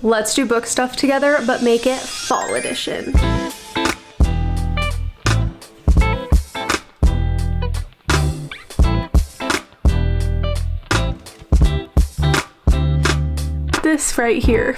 Let's do book stuff together, but make it fall edition. This right here.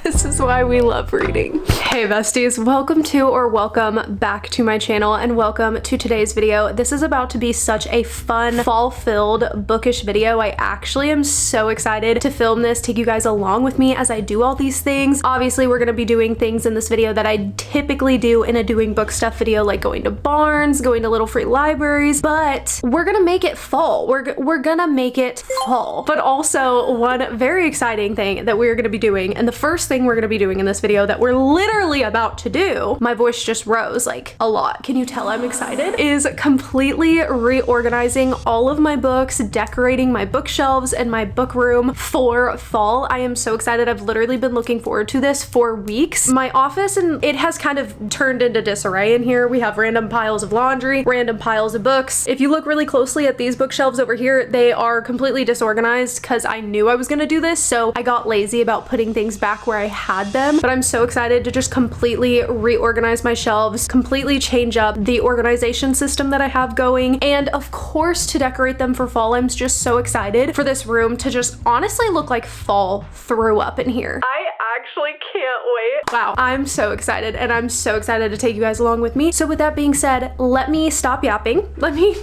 This is why we love reading. Hey besties, welcome back to my channel and welcome to today's video. This is about to be such a fun, fall-filled bookish video. I actually am so excited to film this, take you guys along with me as I do all these things. Obviously, we're gonna be doing things in this video that I typically do in a doing book stuff video, like going to barns, going to little free libraries, but we're gonna make it fall. We're gonna make it fall. But also, one very exciting thing that we're gonna be doing, and the first thing we're gonna be doing in this video that we're literally about to do, my voice just rose like a lot. Can you tell I'm excited? Is completely reorganizing all of my books, decorating my bookshelves and my book room for fall. I am so excited. I've literally been looking forward to this for weeks. My office, and it has kind of turned into disarray in here. We have random piles of laundry, random piles of books. If you look really closely at these bookshelves over here, they are completely disorganized because I knew I was gonna do this, so I got lazy about putting things back where I had them. But I'm so excited to just completely reorganize my shelves, completely change up the organization system that I have going, and of course to decorate them for fall. I'm just so excited for this room to just honestly look like fall threw up in here. I actually can't wait. Wow, I'm so excited, and I'm so excited to take you guys along with me. So with that being said, let me stop yapping. Let me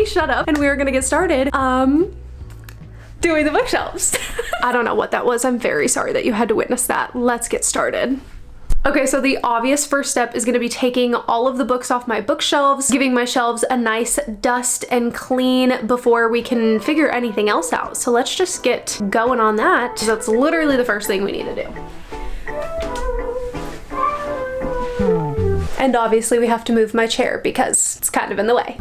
shut up, and we are gonna get started. Doing the bookshelves. I don't know what that was. I'm very sorry that you had to witness that. Let's get started. Okay, so the obvious first step is gonna be taking all of the books off my bookshelves, giving my shelves a nice dust and clean before we can figure anything else out. So let's just get going on that, because that's literally the first thing we need to do. And obviously we have to move my chair because it's kind of in the way.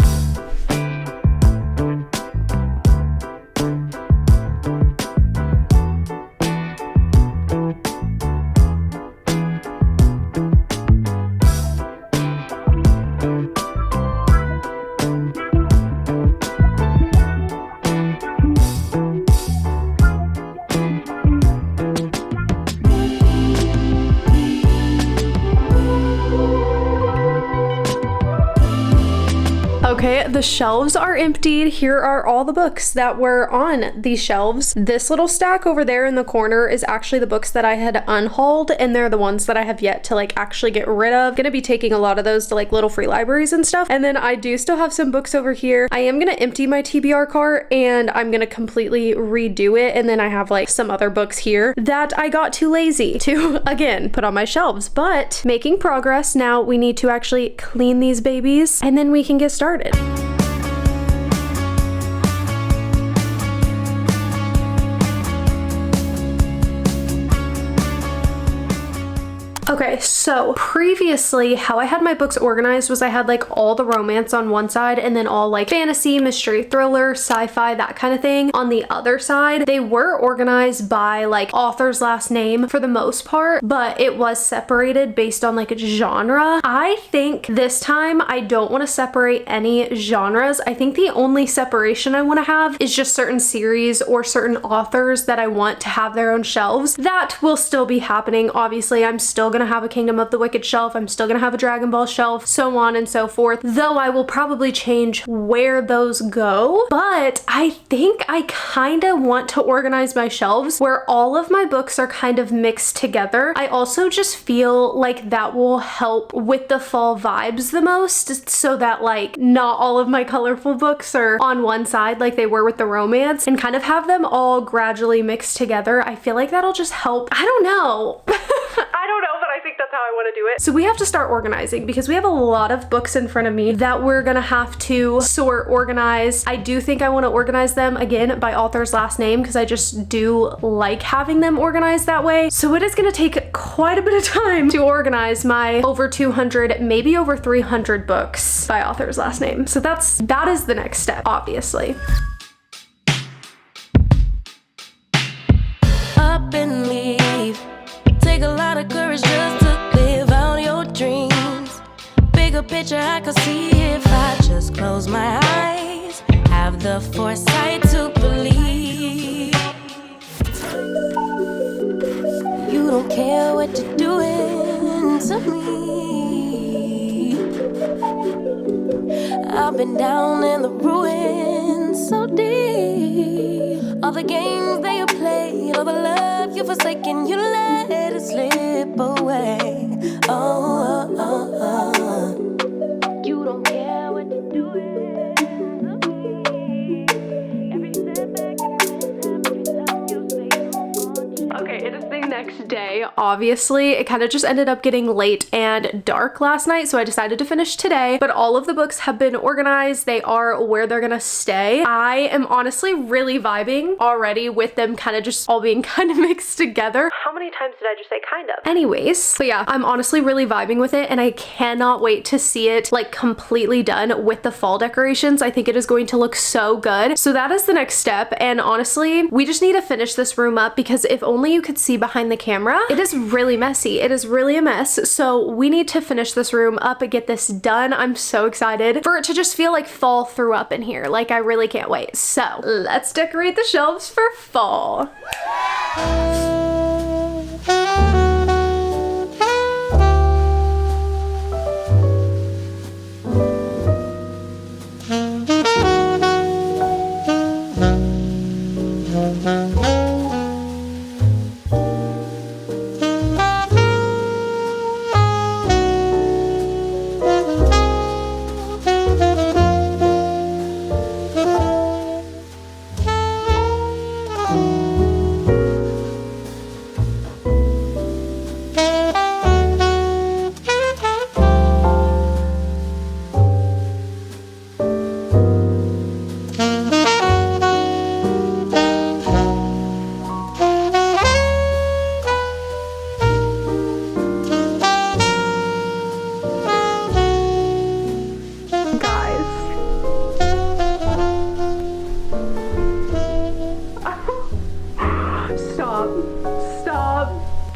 Okay, the shelves are emptied. Here are all the books that were on these shelves. This little stack over there in the corner is actually the books that I had unhauled, and they're the ones that I have yet to like actually get rid of. Gonna be taking a lot of those to like little free libraries and stuff. And then I do still have some books over here. I am gonna empty my TBR cart and I'm gonna completely redo it. And then I have like some other books here that I got too lazy to, again, put on my shelves. But making progress. Now we need to actually clean these babies and then we can get started. Okay, so previously how I had my books organized was I had like all the romance on one side and then all like fantasy, mystery, thriller, sci-fi, that kind of thing on the other side. They were organized by like author's last name for the most part, but it was separated based on like a genre. I think this time I don't want to separate any genres. I think the only separation I want to have is just certain series or certain authors that I want to have their own shelves. That will still be happening. Obviously, I'm still gonna have a Kingdom of the Wicked shelf. I'm still gonna have a Dragon Ball shelf, so on and so forth, though I will probably change where those go. But I think I kind of want to organize my shelves where all of my books are kind of mixed together. I also just feel like that will help with the fall vibes the most, so that like not all of my colorful books are on one side like they were with the romance, and kind of have them all gradually mixed together. I feel like that'll just help. I don't know. I don't know, but I think that's how I want to do it. So we have to start organizing because we have a lot of books in front of me that we're gonna have to sort, organize. I do think I want to organize them again by author's last name because I just do like having them organized that way. So it is gonna take quite a bit of time to organize my over 200, maybe over 300 books by author's last name. So that is the next step, obviously. Up and leave. Take a lot of courage just to live out your dreams. Bigger picture I could see if I just close my eyes. Have the foresight to believe. You don't care what you're doing to me. I've been down in the ruins so deep. All the games that you played, all the love you forsaken, you let it slip away. Oh, oh, oh, oh. You don't care what you're doing to me. Every setback, every time you say you don't want you. Okay, it is the next day. Obviously, it kind of just ended up getting late and dark last night, so I decided to finish today. But all of the books have been organized. They are where they're gonna stay. I am honestly really vibing already with them kind of just all being kind of mixed together. How many times did I just say kind of? Anyways, but yeah, I'm honestly really vibing with it, and I cannot wait to see it like completely done with the fall decorations. I think it is going to look so good. So that is the next step, and honestly, we just need to finish this room up because if only you could see behind the camera, it is really messy. It is really a mess. So we need to finish this room up and get this done. I'm so excited for it to just feel like fall threw up in here. Like, I really can't wait. So let's decorate the shelves for fall.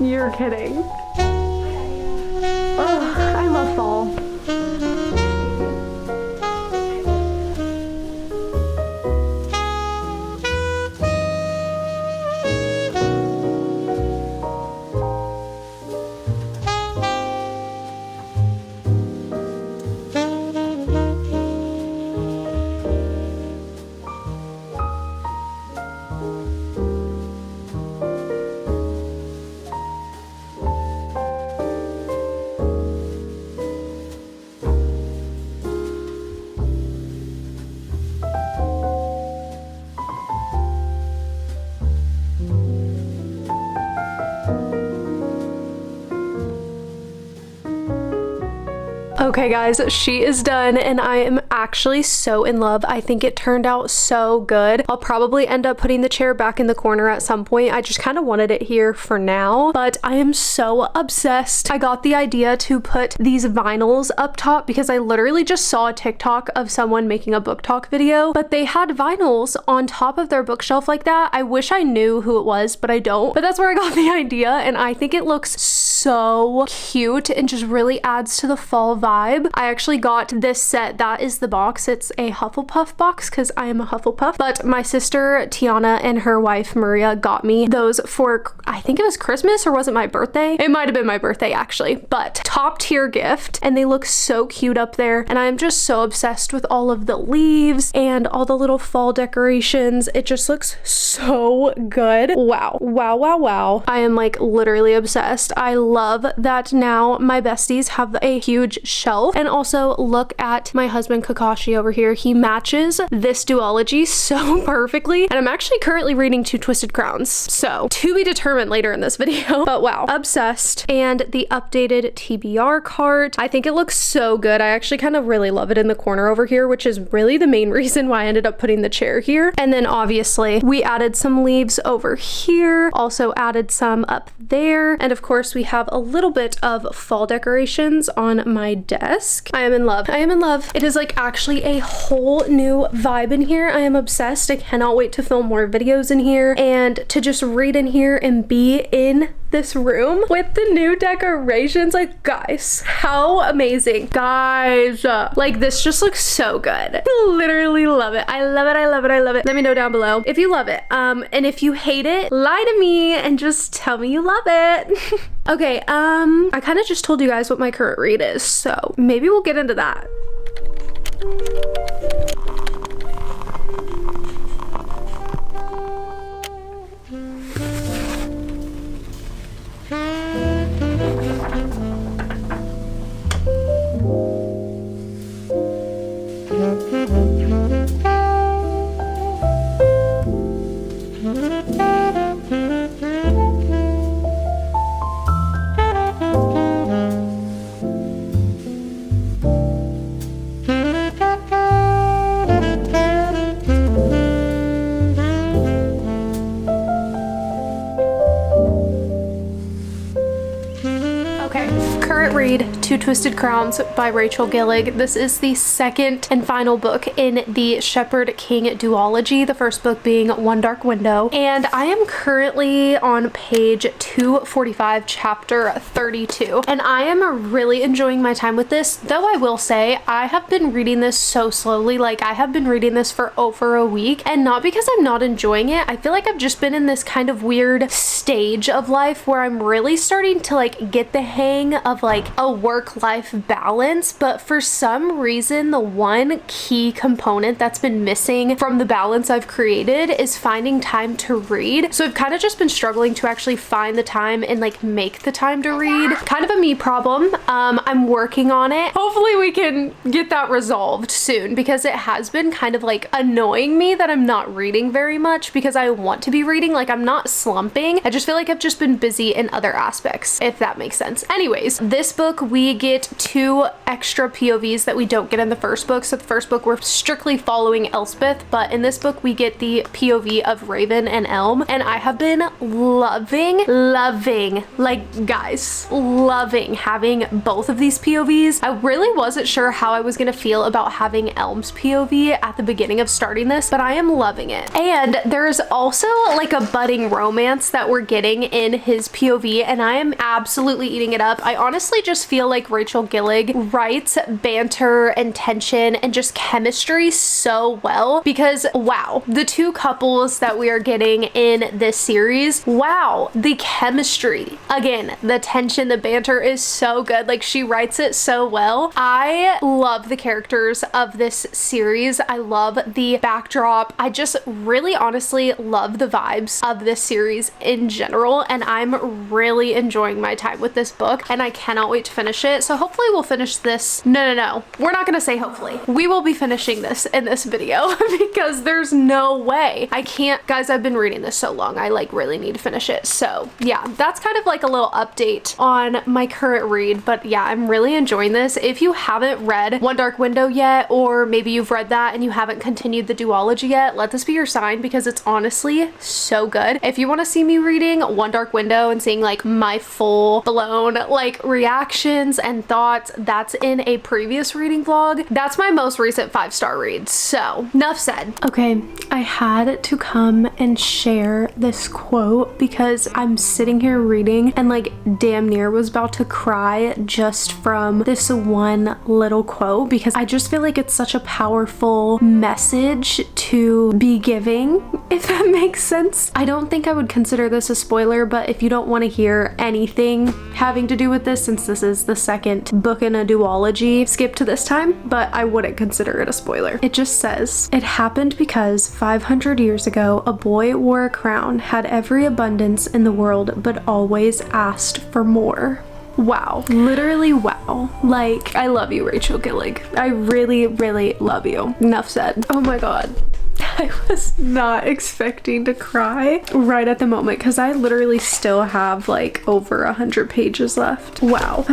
You're kidding. Oh, I love fall. Okay guys, she is done and I am actually so in love. I think it turned out so good. I'll probably end up putting the chair back in the corner at some point. I just kind of wanted it here for now, but I am so obsessed. I got the idea to put these vinyls up top because I literally just saw a TikTok of someone making a book talk video, but they had vinyls on top of their bookshelf like that. I wish I knew who it was, but I don't. But that's where I got the idea, and I think it looks so cute and just really adds to the fall vibe. I actually got this set. That is the box. It's a Hufflepuff box because I am a Hufflepuff, but my sister Tiana and her wife Maria got me those for, I think it was Christmas, or was it my birthday? It might have been my birthday actually, but top tier gift, and they look so cute up there, and I'm just so obsessed with all of the leaves and all the little fall decorations. It just looks so good. Wow, wow, wow, wow. I am like literally obsessed. I love that now my besties have a huge shelf, and also look at my husband Kakashi over here. He matches this duology so perfectly, and I'm actually currently reading Two Twisted Crowns, so to be determined later in this video. But wow, obsessed. And the updated TBR cart, I think it looks so good. I actually kind of really love it in the corner over here, which is really the main reason why I ended up putting the chair here. And then obviously we added some leaves over here, also added some up there, and of course we have a little bit of fall decorations on my desk. I am in love. I am in love. It is like actually a whole new vibe in here. I am obsessed. I cannot wait to film more videos in here and to just read in here and be in this room with the new decorations. Like, guys, how amazing. Guys, like, this just looks so good. Literally love it. I love it. I love it. I love it. Let me know down below if you love it. And if you hate it, lie to me and just tell me you love it. Okay, I kind of just told you guys what my current read is, so maybe we'll get into that. Read Two Twisted Crowns by Rachel Gillig. This is the second and final book in the Shepherd King duology, the first book being One Dark Window, and I am currently on page 245, chapter 32, and I am really enjoying my time with this, though I will say I have been reading this so slowly. Like, I have been reading this for over a week, and not because I'm not enjoying it. I feel like I've just been in this kind of weird stage of life where I'm really starting to like get the hang of like a work-life balance, but for some reason the one key component that's been missing from the balance I've created is finding time to read. So I've kind of just been struggling to actually find the time and like make the time to read. Kind of a me problem. I'm working on it. Hopefully we can get that resolved soon, because it has been kind of like annoying me that I'm not reading very much, because I want to be reading. Like, I'm not slumping. I just feel like I've just been busy in other aspects, if that makes sense. Anyways, this book we get 2 extra POVs that we don't get in the first book. So the first book we're strictly following Elspeth, but in this book we get the POV of Raven and Elm, and I have been loving, like, guys, loving having both of these POVs. I really wasn't sure how I was gonna feel about having Elm's POV at the beginning of starting this, but I am loving it. And there's also like a budding romance that we're getting in his POV, and I am absolutely eating it up. I honestly just feel like Rachel Gillig writes banter and tension and just chemistry so well, because wow, the 2 couples that we are getting in this series, wow, the chemistry, again, the tension, the banter is so good. Like, she writes it so well. I love the characters of this series. I love the backdrop. I just really honestly love the vibes of this series in general, and I'm really enjoying my time with this book, and I cannot wait to finish it. So hopefully we'll finish this. No, we're not gonna say hopefully. We will be finishing this in this video because there's no way. I can't, guys, I've been reading this so long. I like really need to finish it. So yeah, that's kind of like a little update on my current read, but yeah, I'm really enjoying this. If you haven't read One Dark Window yet, or maybe you've read that and you haven't continued the duology yet, let this be your sign, because it's honestly so good. If you want to see me reading One Dark Window and seeing like my full blown like reactions and thoughts, that's in a previous reading vlog. That's my most recent 5-star read. So enough said. Okay, I had to come and share this quote because I'm sitting here reading and like damn near was about to cry just from this one little quote, because I just feel like it's such a powerful message to be giving, if that makes sense. I don't think I would consider this a spoiler, but if you don't want to hear anything having to do with this, since this is the second book in a duology, skip to this time, but I wouldn't consider it a spoiler. It just says, "It happened because 500 years ago, a boy wore a crown, had every abundance in the world, but always asked for more." Wow, literally wow. Like, I love you, Rachel Gillig. I really, really love you. Enough said. Oh my god. I was not expecting to cry right at the moment, because I literally still have like over 100 pages left. Wow.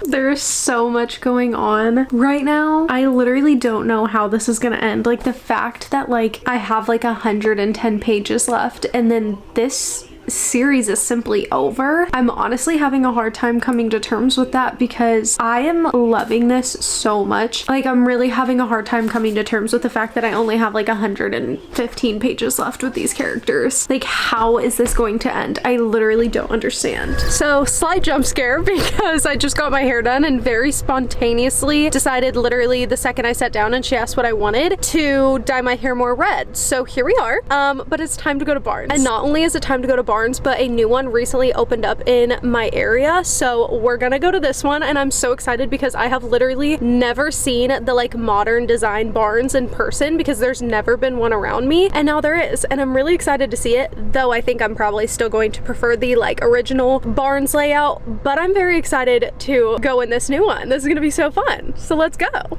There's so much going on right now. I literally don't know how this is gonna end. Like, the fact that like I have like 110 pages left, and then this series is simply over. I'm honestly having a hard time coming to terms with that because I am loving this so much. Like, I'm really having a hard time coming to terms with the fact that I only have like 115 pages left with these characters. Like, how is this going to end? I literally don't understand. So, slight jump scare because I just got my hair done and very spontaneously decided, literally the second I sat down and she asked what I wanted, to dye my hair more red. So here we are. But it's time to go to Barnes. And not only is it time to go to Barnes, but a new one recently opened up in my area. So we're gonna go to this one, and I'm so excited because I have literally never seen the like modern design Barnes in person because there's never been one around me, and now there is, and I'm really excited to see it, though I think I'm probably still going to prefer the like original Barnes layout, but I'm very excited to go in this new one. This is gonna be so fun. So let's go.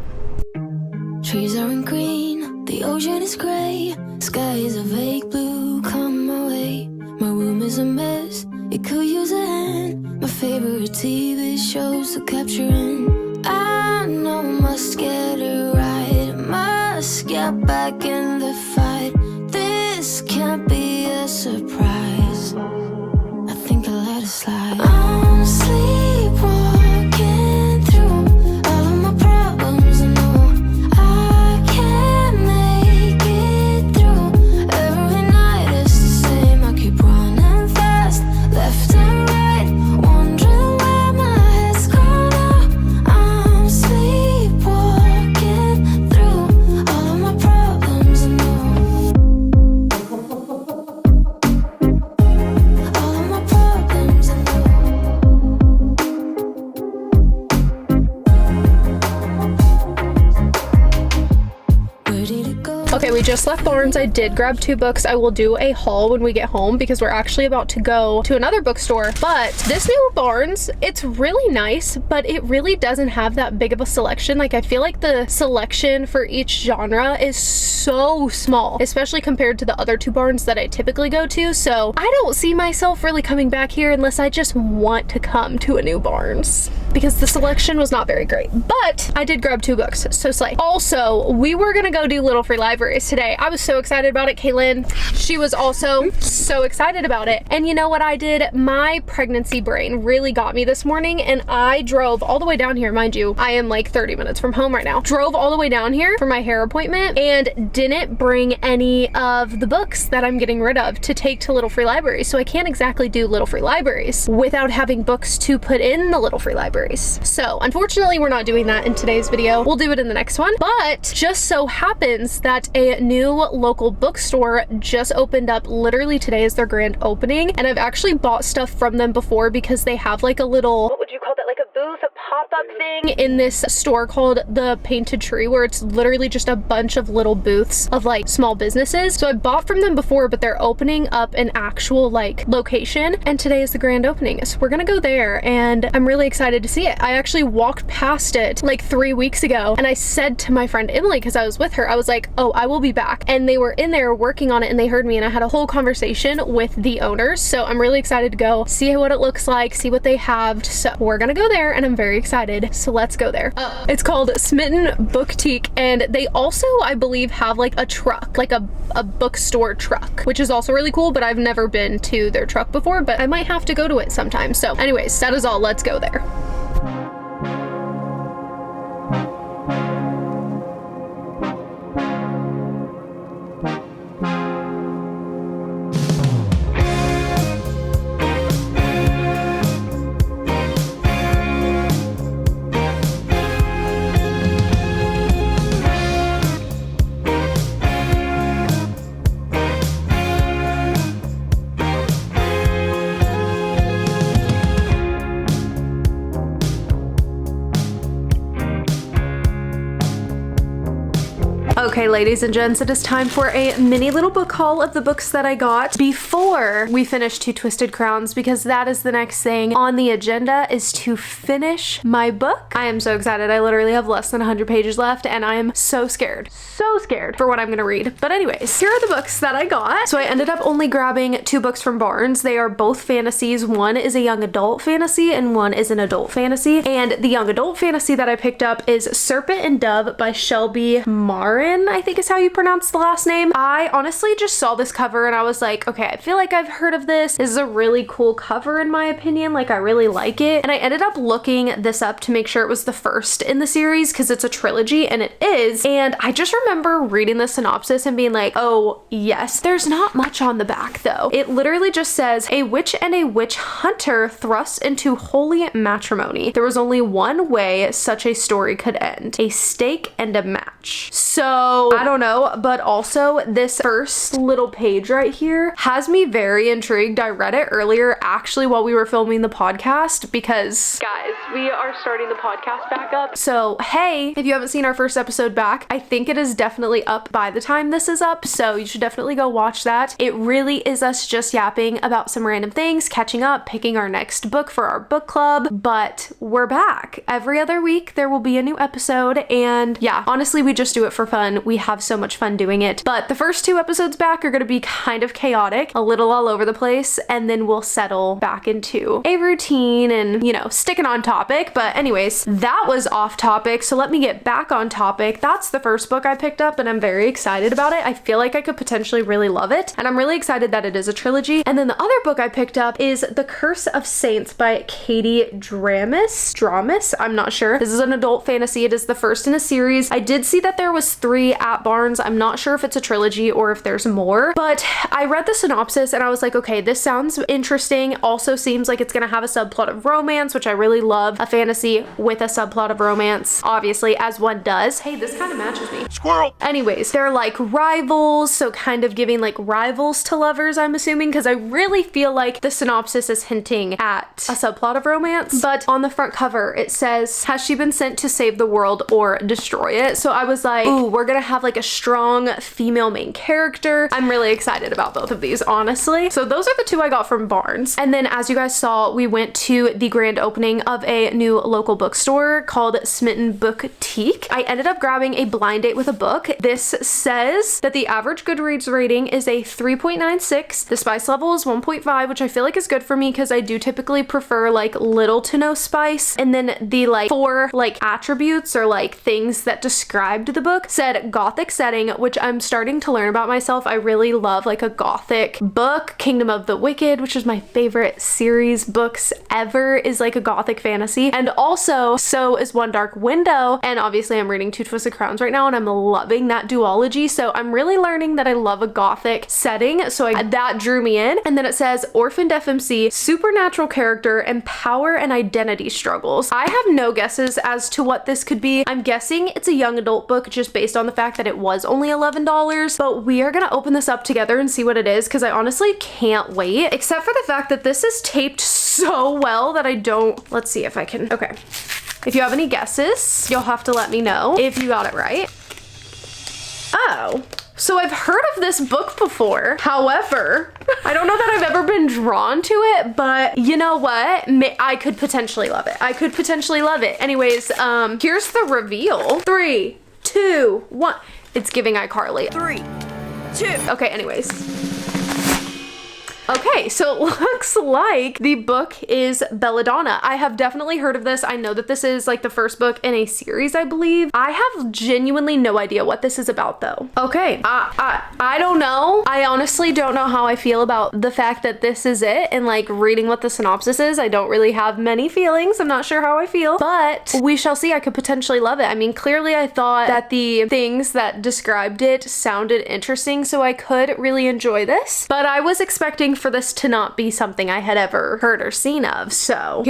Trees aren't green, the ocean is gray, sky is a vague blue, come my way. My room is a mess, it could use a hand. My favorite TV shows to capture in. I know must get it right, must get back in the fight. This can't be a surprise, I think I'll let it slide. I'm sleepwalking through all of my problems, I know I can't make it through. Every night is the same, I keep running fast, left and right, wondering where my head's gone now. I'm sleepwalking through all of my problems, I know. All of my problems, I know. Where did it go? Okay, we just left Barnes. I did grab 2 books. I will do a haul when we get home because we're actually about to go to another bookstore. But this new Barnes, it's really nice, but it really doesn't have that big of a selection. Like, I feel like the selection for each genre is so small, especially compared to the other 2 Barnes that I typically go to. So I don't see myself really coming back here unless I just want to come to a new Barnes because the selection was not very great. But I did grab 2 books, so slay. Also, we were gonna go do Little Free Libraries today. I was so excited about it. Kaylin, she was also so excited about it. And you know what I did? My pregnancy brain really got me this morning, and I drove all the way down here. Mind you, I am like 30 minutes from home right now. Drove all the way down here for my hair appointment and didn't bring any of the books that I'm getting rid of to take to Little Free Libraries. So I can't exactly do Little Free Libraries without having books to put in the Little Free Libraries. So unfortunately, we're not doing that in today's video. We'll do it in the next one. But just so happens that a new local bookstore just opened up. Literally today is their grand opening, and I've actually bought stuff from them before because they have like a little, what would you call that, like a booth, a pop-up thing in this store called the Painted Tree, where it's literally just a bunch of little booths of like small businesses. So I bought from them before, but they're opening up an actual like location, and today is the grand opening. So we're gonna go there, and I'm really excited to see it. I actually walked past it like 3 weeks ago, and I said to my friend Emily, because I was with her, I was like, oh, I will be back. And they were in there working on it, and they heard me, and I had a whole conversation with the owners. So I'm really excited to go see what it looks like, see what they have. So we're gonna go there, and I'm very excited. So let's go there. It's called Smitten Boutique, and they also, I believe, have like a truck, like a bookstore truck, which is also really cool, but I've never been to their truck before, but I might have to go to it sometime. So anyways, that is all. Let's go there. Okay, ladies and gents, it is time for a mini little book haul of the books that I got before we finish Two Twisted Crowns, because that is the next thing on the agenda, is to finish my book. I am so excited. I literally have less than 100 pages left, and I am so scared for what I'm gonna read. But anyways, here are the books that I got. So I ended up only grabbing 2 books from Barnes. They are both fantasies. One is a young adult fantasy and one is an adult fantasy. And the young adult fantasy that I picked up is Serpent and Dove by Shelby Marin. Sullivan, I think is how you pronounce the last name. I honestly just saw this cover and I was like, okay, I feel like I've heard of this. This is a really cool cover in my opinion. Like I really like it. And I ended up looking this up to make sure it was the first in the series because it's a trilogy, and it is. And I just remember reading the synopsis and being like, oh yes. There's not much on the back though. It literally just says, a witch and a witch hunter thrust into holy matrimony. There was only one way such a story could end: a stake and a match. So I don't know, but also this first little page right here has me very intrigued. I read it earlier actually while we were filming the podcast because guys, we are starting the podcast back up. So hey, if you haven't seen our first episode back, I think it is definitely up by the time this is up, so you should definitely go watch that. It really is us just yapping about some random things, catching up, picking our next book for our book club, but we're back. Every other week there will be a new episode, and yeah, honestly, we just do it for fun. We have so much fun doing it. But the first 2 episodes back are going to be kind of chaotic, a little all over the place, and then we'll settle back into a routine and, you know, sticking on topic. But anyways, that was off topic, so let me get back on topic. That's the first book I picked up, and I'm very excited about it. I feel like I could potentially really love it, and I'm really excited that it is a trilogy. And then the other book I picked up is The Curse of Saints by Katie Dramis. I'm not sure. This is an adult fantasy. It is the first in a series. I did see that there was 3 at Barnes. I'm not sure if it's a trilogy or if there's more, but I read the synopsis and I was like, okay, this sounds interesting. Also seems like it's gonna have a subplot of romance, which I really love. A fantasy with a subplot of romance, obviously, as one does. Hey, this kind of matches me. Squirrel. Anyways, they're like rivals, so kind of giving like rivals to lovers, I'm assuming, because I really feel like the synopsis is hinting at a subplot of romance. But on the front cover, it says, has she been sent to save the world or destroy it? So I was like, ooh, we're gonna have like a strong female main character. I'm really excited about both of these, honestly. So those are the 2 I got from Barnes. And then as you guys saw, we went to the grand opening of a new local bookstore called Smitten Boutique. I ended up grabbing a blind date with a book. This says that the average Goodreads rating is a 3.96. The spice level is 1.5, which I feel like is good for me because I do typically prefer like little to no spice. And then the like 4 like attributes or like things that described the book said gothic setting, which I'm starting to learn about myself. I really love like a gothic book. Kingdom of the Wicked, which is my favorite series books ever, is like a gothic fantasy. And also so is One Dark Window. And obviously I'm reading Two Twisted Crowns right now and I'm loving that duology. So I'm really learning that I love a gothic setting. So that drew me in. And then it says orphaned FMC, supernatural character, and power and identity struggles. I have no guesses as to what this could be. I'm guessing it's a young adult book just based on the fact that it was only $11, but we are gonna open this up together and see what it is because I honestly can't wait, except for the fact that this is taped so well that I don't, let's see if I can, okay. If you have any guesses, you'll have to let me know if you got it right. Oh. So I've heard of this book before. However, I don't know that I've ever been drawn to it, but you know what? I could potentially love it. I could potentially love it. Anyways, here's the reveal. 3, 2, 1. It's giving iCarly. 3, 2. Okay, anyways. Okay, so it looks like the book is Belladonna. I have definitely heard of this. I know that this is like the first book in a series, I believe. I have genuinely no idea what this is about though. Okay, I don't know. I honestly don't know how I feel about the fact that this is it, and like reading what the synopsis is, I don't really have many feelings. I'm not sure how I feel, but we shall see. I could potentially love it. I mean, clearly I thought that the things that described it sounded interesting, so I could really enjoy this, but I was expecting for this to not be something I had ever heard or seen of. So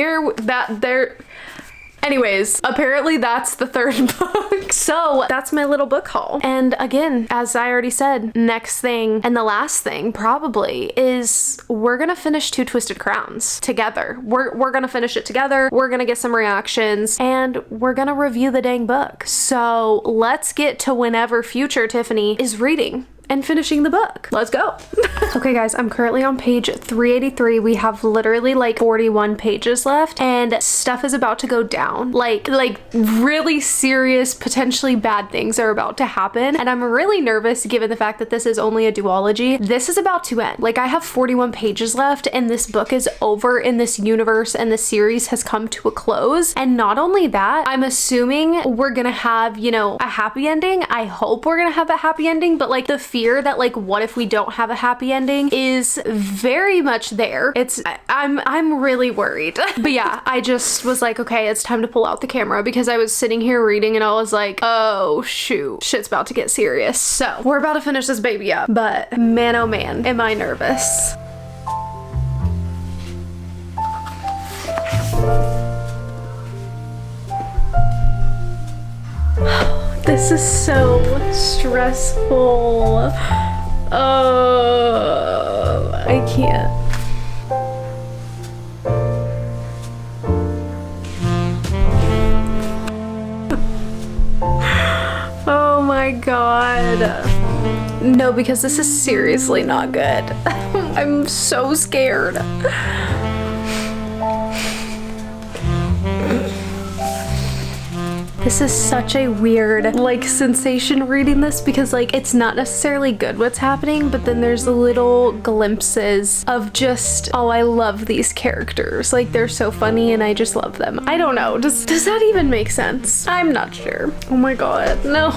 anyways, apparently that's the 3rd book. So that's my little book haul. And again, as I already said, next thing and the last thing probably is we're gonna finish Two Twisted Crowns together. We're gonna finish it together. We're gonna get some reactions and we're gonna review the dang book. So let's get to whenever future Tiffany is reading and finishing the book. Let's go. Okay guys, I'm currently on page 383. We have literally like 41 pages left and stuff is about to go down. Like really serious, potentially bad things are about to happen. And I'm really nervous given the fact that this is only a duology. This is about to end. Like I have 41 pages left and this book is over in this universe and the series has come to a close. And not only that, I'm assuming we're gonna have, you know, a happy ending. I hope we're gonna have a happy ending, but like the fear that like, what if we don't have a happy ending is very much there. I'm really worried. But yeah, I just was like, okay, it's time to pull out the camera because I was sitting here reading and I was like, oh shoot, shit's about to get serious. So we're about to finish this baby up, but man, oh man, am I nervous. This is so stressful. Oh, I can't. Oh my god. No, because this is seriously not good. I'm so scared. This is such a weird like sensation reading this because like it's not necessarily good what's happening, but then there's little glimpses of just, oh, I love these characters. Like they're so funny and I just love them. I don't know. Does that even make sense? I'm not sure. Oh my god, no.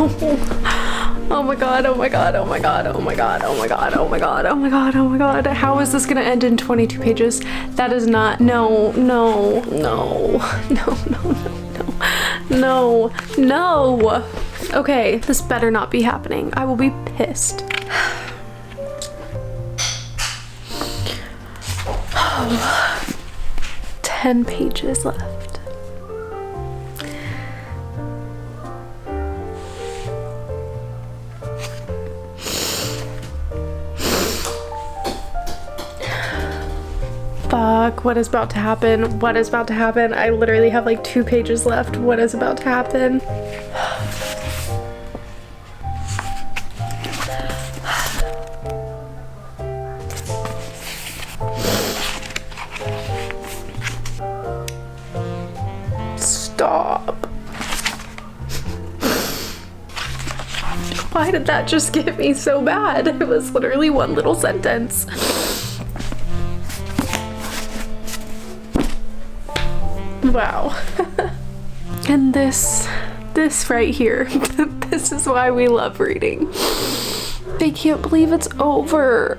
Oh my god, oh my god, oh my god, oh my god, oh my god, oh my god, oh my god, oh my god. How is this gonna end in 22 pages? That is not, no, no, no, no, no, no, no. Okay, this better not be happening. I will be pissed. 10 pages left. Fuck, what is about to happen? What is about to happen? I literally have like 2 pages left. What is about to happen? Stop. Why did that just get me so bad? It was literally one little sentence. Wow. And this right here, this is why we love reading. I can't believe it's over.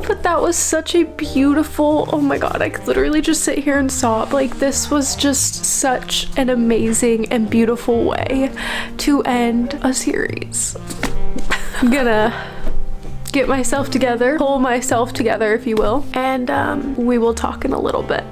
But that was such a beautiful, oh my god, I could literally just sit here and sob. Like this was just such an amazing and beautiful way to end a series. I'm gonna get myself together, pull myself together if you will, and we will talk in a little bit.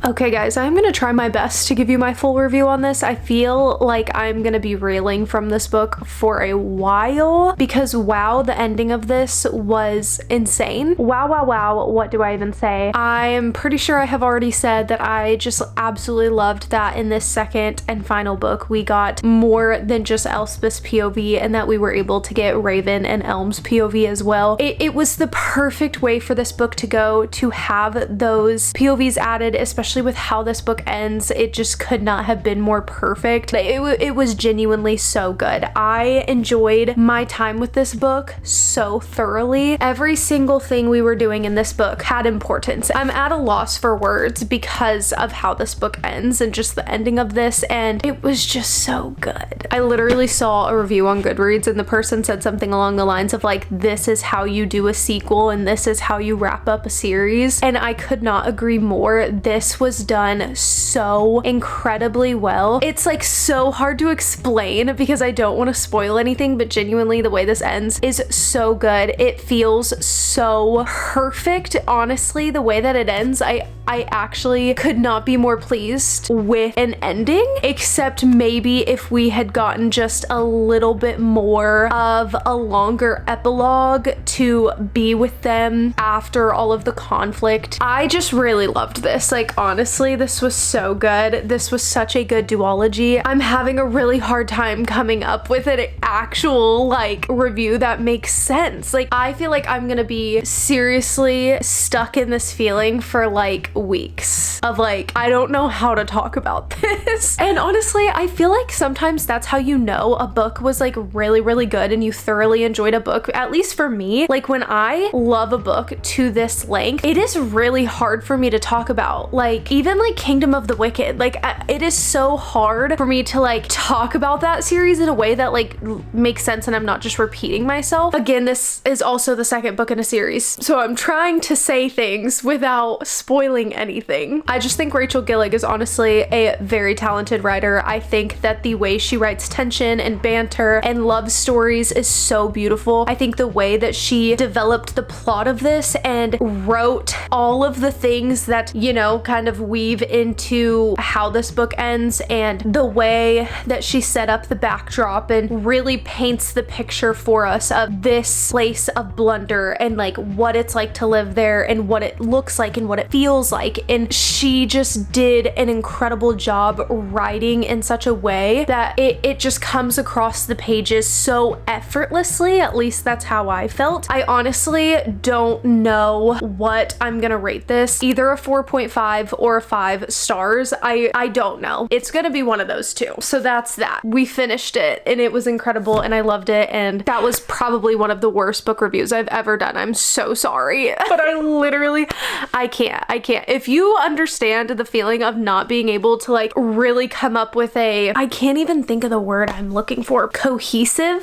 Okay guys, I'm gonna try my best to give you my full review on this. I feel like I'm gonna be reeling from this book for a while because wow, the ending of this was insane. Wow, wow, wow, what do I even say? I am pretty sure I have already said that I just absolutely loved that in this second and final book we got more than just Elspeth's POV and that we were able to get Raven and Elm's POV as well. It was the perfect way for this book to go, to have those POVs added, especially with how this book ends. It just could not have been more perfect. It was genuinely so good. I enjoyed my time with this book so thoroughly. Every single thing we were doing in this book had importance. I'm at a loss for words because of how this book ends and just the ending of this, and it was just so good. I literally saw a review on Goodreads and the person said something along the lines of like, this is how you do a sequel and this is how you wrap up a series, and I could not agree more. This was done so incredibly well. It's like so hard to explain because I don't want to spoil anything, but genuinely the way this ends is so good. It feels so perfect. Honestly, the way that it ends, I I actually could not be more pleased with an ending, except maybe if we had gotten just a little bit more of a longer epilogue to be with them after all of the conflict. I just really loved this. Like, honestly, this was so good. This was such a good duology. I'm having a really hard time coming up with an actual like review that makes sense. Like, I feel like I'm gonna be seriously stuck in this feeling for like weeks of like, I don't know how to talk about this. And honestly, I feel like sometimes that's how you know a book was like really, really good and you thoroughly enjoyed a book. At least for me, like when I love a book to this length, it is really hard for me to talk about. Like even like Kingdom of the Wicked, like it is so hard for me to like talk about that series in a way that like makes sense and I'm not just repeating myself. Again, this is also the second book in a series, so I'm trying to say things without spoiling anything. I just think Rachel Gillig is honestly a very talented writer. I think that the way she writes tension and banter and love stories is so beautiful. I think the way that she developed the plot of this and wrote all of the things that, you know, kind of weave into how this book ends, and the way that she set up the backdrop and really paints the picture for us of this place of Blunder and like what it's like to live there and what it looks like and what it feels like. And she just did an incredible job writing in such a way that it just comes across the pages so effortlessly. At least that's how I felt. I honestly don't know what I'm gonna rate this, either a 4.5 or a 5 stars. I don't know. It's gonna be one of those two. So that's that. We finished it and it was incredible and I loved it, and that was probably one of the worst book reviews I've ever done. I'm so sorry, but I can't. If you understand the feeling of not being able to like really come up with I can't even think of the word I'm looking for, a cohesive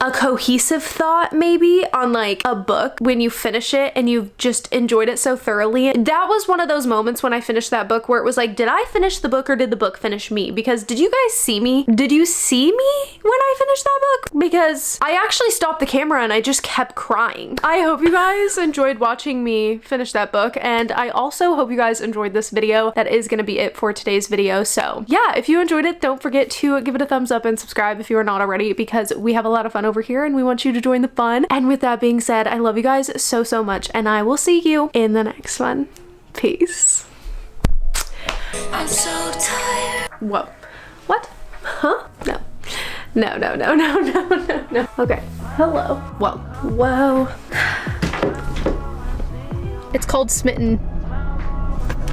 thought maybe on like a book when you finish it and you've just enjoyed it so thoroughly. That was one of those moments when I finished that book where it was like, did I finish the book or did the book finish me? Because did you guys see me? Did you see me when I finished that book? Because I actually stopped the camera and I just kept crying. I hope you guys enjoyed watching me finish that book, and I also hope you guys enjoyed this video. That is going to be it for today's video. So yeah, if you enjoyed it, don't forget to give it a thumbs up and subscribe if you are not already, because we have a lot of fun over here and we want you to join the fun. And with that being said, I love you guys so much and I will see you in the next one. Peace. I'm so tired. Whoa. What? Huh? No. No. Okay. Hello. Whoa. It's called Smitten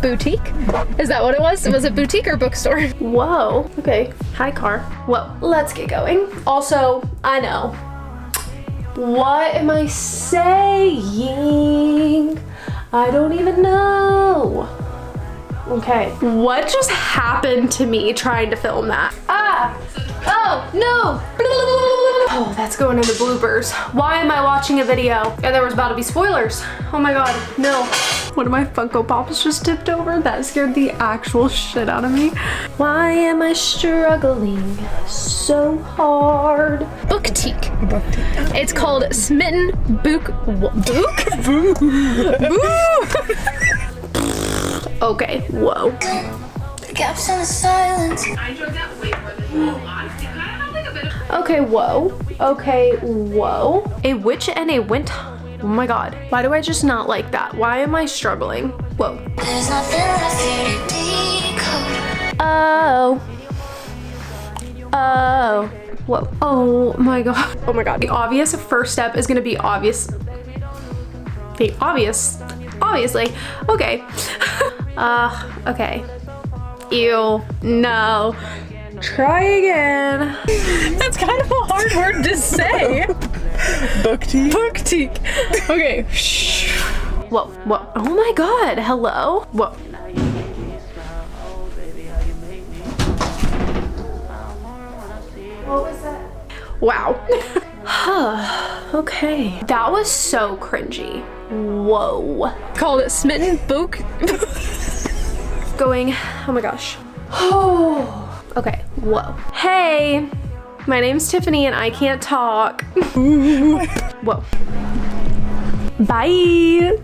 Boutique? Is that what it was? Was it boutique or bookstore? Whoa. Okay. Hi, car. Whoa. Let's get going. Also, I know. What am I saying? I don't even know. Okay. What just happened to me trying to film that? Ah! Oh, no! Oh, that's going in the bloopers. Why am I watching a video? And there was about to be spoilers. Oh my god, no. One of my Funko Pops just tipped over. That scared the actual shit out of me. Why am I struggling so hard? Booktube. It's called Smitten Book. Okay, whoa. The gaps in the silence. I enjoyed that way more than you lost. It kind of had like a bit of. Okay, whoa. Okay, whoa. A witch and a wint. Oh my god. Why do I just not like that? Why am I struggling? Whoa. There's nothing left here to decode. Oh. Whoa. Oh my god. Oh my god. The obvious first step is gonna be obvious. The obvious. Obviously. Okay. Okay. Ew. No. Try again. That's kind of a hard word to say. Booktube. Okay. Whoa. Oh my god. Hello. Whoa. What was that? Wow. Okay. That was so cringy. Whoa. Called it Smitten Book. Going, oh my gosh. Oh. Okay, whoa. Hey, my name's Tiffany and I can't talk. Whoa. Bye.